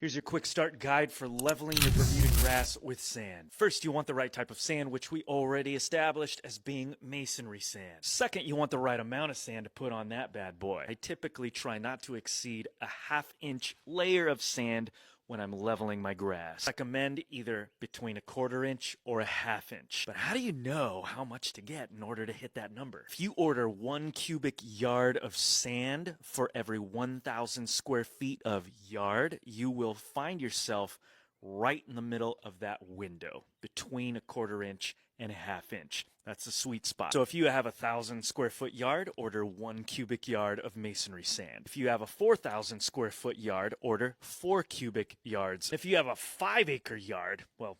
Here's your quick start guide for leveling your Bermuda grass with sand. First, you want the right type of sand, which we already established as being masonry sand. Second, you want the right amount of sand to put on that bad boy. I typically try not to exceed a ½ inch layer of sand when I'm leveling my grass. I recommend either between a ½ inch or a ½ inch. But how do you know how much to get in order to hit that number? If you order 1 cubic yard of sand for every 1,000 square feet of yard, you will find yourself right in the middle of that window between a ½ inch and a ½ inch. That's the sweet spot. So if you have a 1,000 square foot yard, order 1 cubic yard of masonry sand. If you have a 4,000 square foot yard, order 4 cubic yards. If you have a 5-acre yard, well,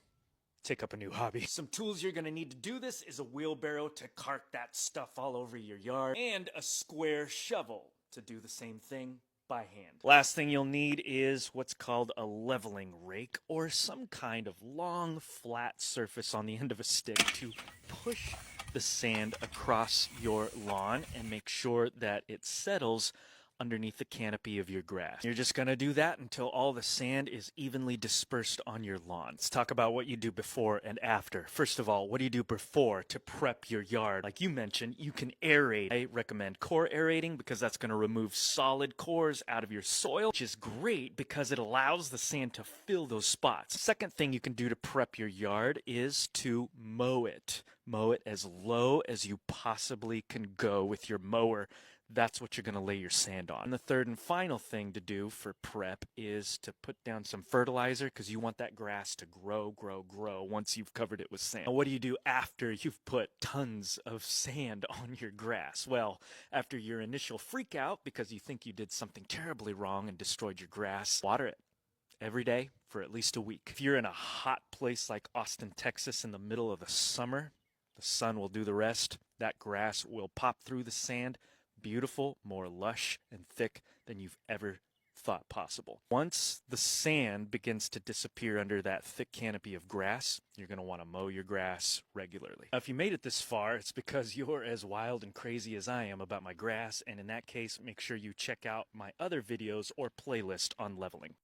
take up a new hobby. Some tools you're gonna need to do this is a wheelbarrow to cart that stuff all over your yard, and a square shovel to do the same thing by hand. Last thing you'll need is what's called a leveling rake, or some kind of long, flat surface on the end of a stick to push the sand across your lawn and make sure that it settles underneath the canopy of your grass. You're just gonna do that until all the sand is evenly dispersed on your lawn. Let's talk about what you do before and after. First of all, what do you do before to prep your yard? Like you mentioned, you can aerate. I recommend core aerating because that's gonna remove solid cores out of your soil, which is great because it allows the sand to fill those spots. Second thing you can do to prep your yard is to mow it. Mow it as low as you possibly can go with your mower. That's what you're going to lay your sand on. And the third and final thing to do for prep is to put down some fertilizer because you want that grass to grow once you've covered it with sand. Now, what do you do after you've put tons of sand on your grass? Well, after your initial freak out because you think you did something terribly wrong and destroyed your grass, water it every day for at least a week. If you're in a hot place like Austin, Texas in the middle of the summer, the sun will do the rest. That grass will pop through the sand. Beautiful, more lush and thick than you've ever thought possible. Once the sand begins to disappear under that thick canopy of grass, you're going to want to mow your grass regularly. Now, if you made it this far, it's because you're as wild and crazy as I am about my grass, and in that case, make sure you check out my other videos or playlist on leveling.